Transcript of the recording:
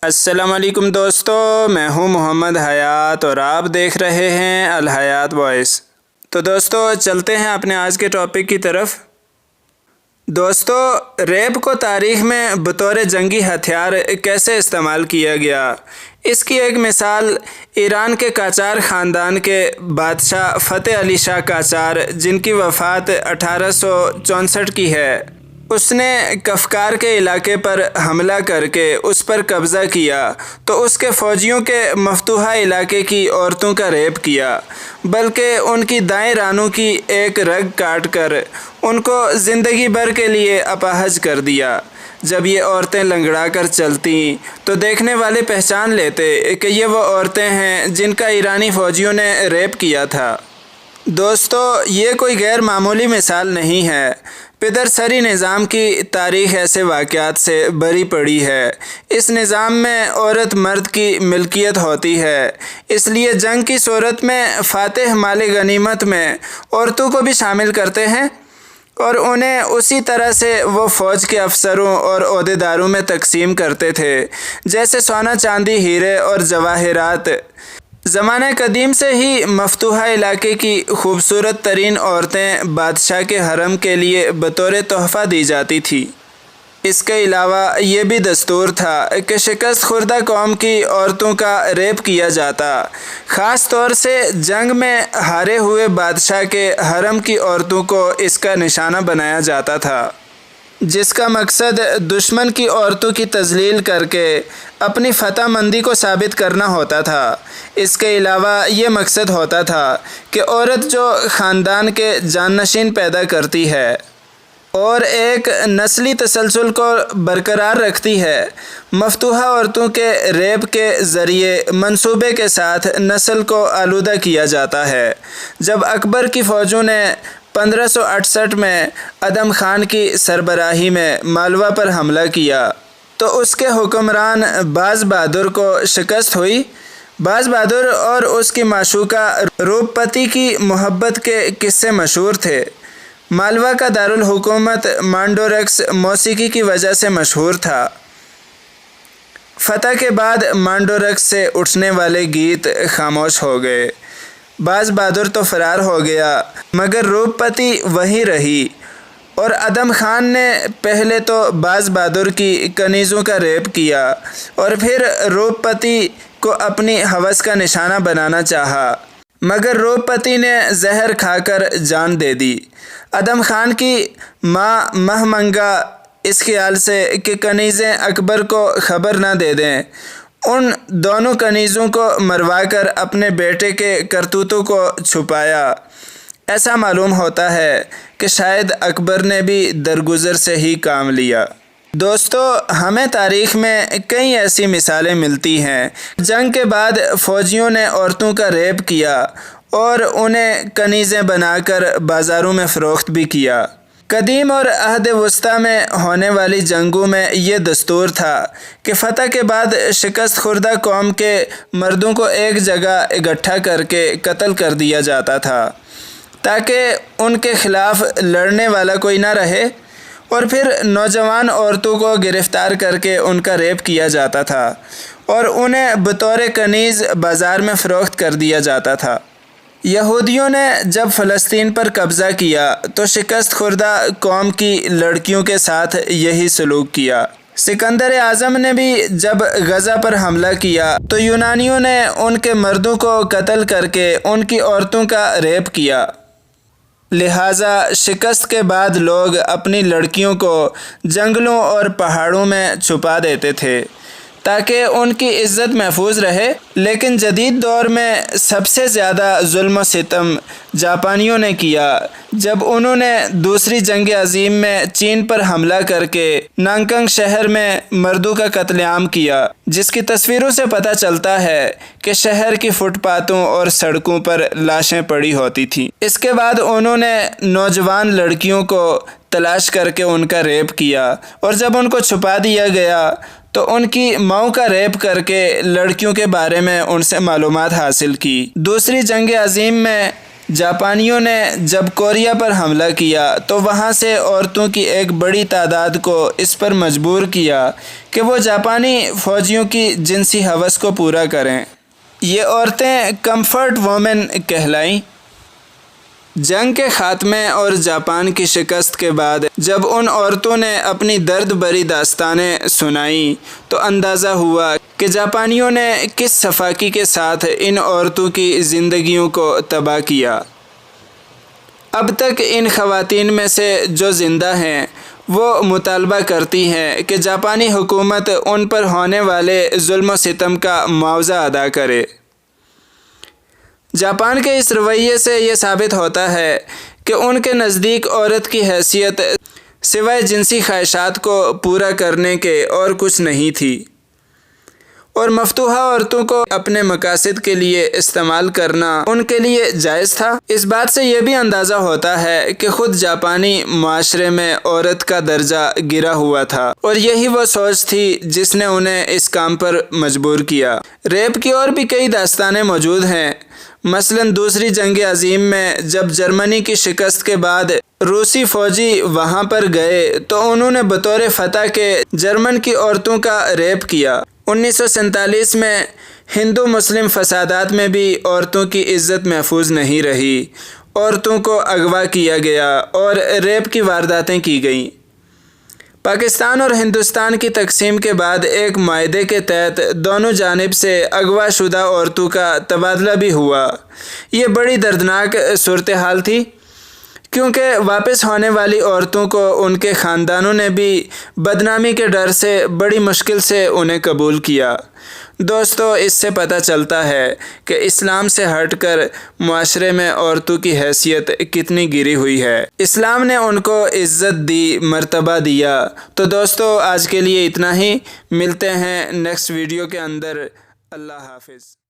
السلام علیکم دوستو، میں ہوں محمد حیات اور آپ دیکھ رہے ہیں الحیات وائس۔ تو دوستو چلتے ہیں اپنے آج کے ٹاپک کی طرف۔ دوستو، ریپ کو تاریخ میں بطور جنگی ہتھیار کیسے استعمال کیا گیا، اس کی ایک مثال ایران کے قاجار خاندان کے بادشاہ فتح علی شاہ قاجار، جن کی وفات 1864 کی ہے۔ اس نے کفکار کے علاقے پر حملہ کر کے اس پر قبضہ کیا تو اس کے فوجیوں کے مفتوحہ علاقے کی عورتوں کا ریپ کیا، بلکہ ان کی دائیں رانوں کی ایک رگ کاٹ کر ان کو زندگی بھر کے لیے اپاہج کر دیا۔ جب یہ عورتیں لنگڑا کر چلتیں تو دیکھنے والے پہچان لیتے کہ یہ وہ عورتیں ہیں جن کا ایرانی فوجیوں نے ریپ کیا تھا۔ دوستو، یہ کوئی غیر معمولی مثال نہیں ہے۔ پدر سری نظام کی تاریخ ایسے واقعات سے بھری پڑی ہے۔ اس نظام میں عورت مرد کی ملکیت ہوتی ہے، اس لیے جنگ کی صورت میں فاتح مال غنیمت میں عورتوں کو بھی شامل کرتے ہیں اور انہیں اسی طرح سے وہ فوج کے افسروں اور عہدیداروں میں تقسیم کرتے تھے جیسے سونا، چاندی، ہیرے اور جواہرات۔ زمانہ قدیم سے ہی مفتوحہ علاقے کی خوبصورت ترین عورتیں بادشاہ کے حرم کے لیے بطور تحفہ دی جاتی تھی۔ اس کے علاوہ یہ بھی دستور تھا کہ شکست خوردہ قوم کی عورتوں کا ریپ کیا جاتا، خاص طور سے جنگ میں ہارے ہوئے بادشاہ کے حرم کی عورتوں کو اس کا نشانہ بنایا جاتا تھا، جس کا مقصد دشمن کی عورتوں کی تذلیل کر کے اپنی فتح مندی کو ثابت کرنا ہوتا تھا۔ اس کے علاوہ یہ مقصد ہوتا تھا کہ عورت جو خاندان کے جانشین پیدا کرتی ہے اور ایک نسلی تسلسل کو برقرار رکھتی ہے، مفتوحہ عورتوں کے ریپ کے ذریعے منصوبے کے ساتھ نسل کو آلودہ کیا جاتا ہے۔ جب اکبر کی فوجوں نے 1568 میں ادم خان کی سربراہی میں مالوا پر حملہ کیا تو اس کے حکمران باز بہادر کو شکست ہوئی۔ باز بہادر اور اس کی معشوقہ روپپتی کی محبت کے قصے مشہور تھے۔ مالوا کا دارالحکومت مانڈورکس موسیقی کی وجہ سے مشہور تھا۔ فتح کے بعد مانڈورکس سے اٹھنے والے گیت خاموش ہو گئے۔ باز بہادر تو فرار ہو گیا مگر روپپتی وہیں رہی، اور ادم خان نے پہلے تو باز بہادر کی کنیزوں کا ریپ کیا اور پھر روپپتی کو اپنی ہوس کا نشانہ بنانا چاہا، مگر روپپتی نے زہر کھا کر جان دے دی۔ ادم خان کی ماں مہمنگا اس خیال سے کہ کنیزیں اکبر کو خبر نہ دے دیں، ان دونوں کنیزوں کو مروا کر اپنے بیٹے کے کرتوتوں کو چھپایا۔ ایسا معلوم ہوتا ہے کہ شاید اکبر نے بھی درگزر سے ہی کام لیا۔ دوستو، ہمیں تاریخ میں کئی ایسی مثالیں ملتی ہیں۔ جنگ کے بعد فوجیوں نے عورتوں کا ریپ کیا اور انہیں کنیزیں بنا کر بازاروں میں فروخت بھی کیا۔ قدیم اور عہد وسطیٰ میں ہونے والی جنگوں میں یہ دستور تھا کہ فتح کے بعد شکست خوردہ قوم کے مردوں کو ایک جگہ اکٹھا کر کے قتل کر دیا جاتا تھا تاکہ ان کے خلاف لڑنے والا کوئی نہ رہے، اور پھر نوجوان عورتوں کو گرفتار کر کے ان کا ریپ کیا جاتا تھا اور انہیں بطور کنیز بازار میں فروخت کر دیا جاتا تھا۔ یہودیوں نے جب فلسطین پر قبضہ کیا تو شکست خوردہ قوم کی لڑکیوں کے ساتھ یہی سلوک کیا۔ سکندر اعظم نے بھی جب غزہ پر حملہ کیا تو یونانیوں نے ان کے مردوں کو قتل کر کے ان کی عورتوں کا ریپ کیا۔ لہٰذا شکست کے بعد لوگ اپنی لڑکیوں کو جنگلوں اور پہاڑوں میں چھپا دیتے تھے تاکہ ان کی عزت محفوظ رہے، لیکن جدید دور میں سب سے زیادہ ظلم و ستم جاپانیوں نے کیا جب انہوں نے دوسری جنگ عظیم میں چین پر حملہ کر کے نانکنگ شہر میں مردوں کا قتل عام کیا، جس کی تصویروں سے پتہ چلتا ہے کہ شہر کی فٹ پاتھوں اور سڑکوں پر لاشیں پڑی ہوتی تھیں۔ اس کے بعد انہوں نے نوجوان لڑکیوں کو تلاش کر کے ان کا ریپ کیا، اور جب ان کو چھپا دیا گیا تو ان کی ماؤں کا ریپ کر کے لڑکیوں کے بارے میں ان سے معلومات حاصل کی۔ دوسری جنگ عظیم میں جاپانیوں نے جب کوریا پر حملہ کیا تو وہاں سے عورتوں کی ایک بڑی تعداد کو اس پر مجبور کیا کہ وہ جاپانی فوجیوں کی جنسی ہوس کو پورا کریں۔ یہ عورتیں کمفرٹ وومن کہلائیں۔ جنگ کے خاتمے اور جاپان کی شکست کے بعد جب ان عورتوں نے اپنی درد بھری داستانیں سنائیں تو اندازہ ہوا کہ جاپانیوں نے کس سفاکی کے ساتھ ان عورتوں کی زندگیوں کو تباہ کیا۔ اب تک ان خواتین میں سے جو زندہ ہیں وہ مطالبہ کرتی ہیں کہ جاپانی حکومت ان پر ہونے والے ظلم و ستم کا معاوضہ ادا کرے۔ جاپان کے اس رویے سے یہ ثابت ہوتا ہے کہ ان کے نزدیک عورت کی حیثیت سوائے جنسی خواہشات کو پورا کرنے کے اور کچھ نہیں تھی، اور مفتوحہ عورتوں کو اپنے مقاصد کے لیے استعمال کرنا ان کے لیے جائز تھا۔ اس بات سے یہ بھی اندازہ ہوتا ہے کہ خود جاپانی معاشرے میں عورت کا درجہ گرا ہوا تھا، اور یہی وہ سوچ تھی جس نے انہیں اس کام پر مجبور کیا۔ ریپ کی اور بھی کئی داستانیں موجود ہیں۔ مثلاً دوسری جنگ عظیم میں جب جرمنی کی شکست کے بعد روسی فوجی وہاں پر گئے تو انہوں نے بطور فتح کے جرمن کی عورتوں کا ریپ کیا۔ 1947 میں ہندو مسلم فسادات میں بھی عورتوں کی عزت محفوظ نہیں رہی، عورتوں کو اغوا کیا گیا اور ریپ کی وارداتیں کی گئیں۔ پاکستان اور ہندوستان کی تقسیم کے بعد ایک معاہدے کے تحت دونوں جانب سے اغوا شدہ عورتوں کا تبادلہ بھی ہوا۔ یہ بڑی دردناک صورتحال تھی، کیونکہ واپس ہونے والی عورتوں کو ان کے خاندانوں نے بھی بدنامی کے ڈر سے بڑی مشکل سے انہیں قبول کیا۔ دوستو، اس سے پتہ چلتا ہے کہ اسلام سے ہٹ کر معاشرے میں عورتوں کی حیثیت کتنی گری ہوئی ہے۔ اسلام نے ان کو عزت دی، مرتبہ دیا۔ تو دوستو، آج کے لیے اتنا ہی، ملتے ہیں نیکسٹ ویڈیو کے اندر۔ اللہ حافظ۔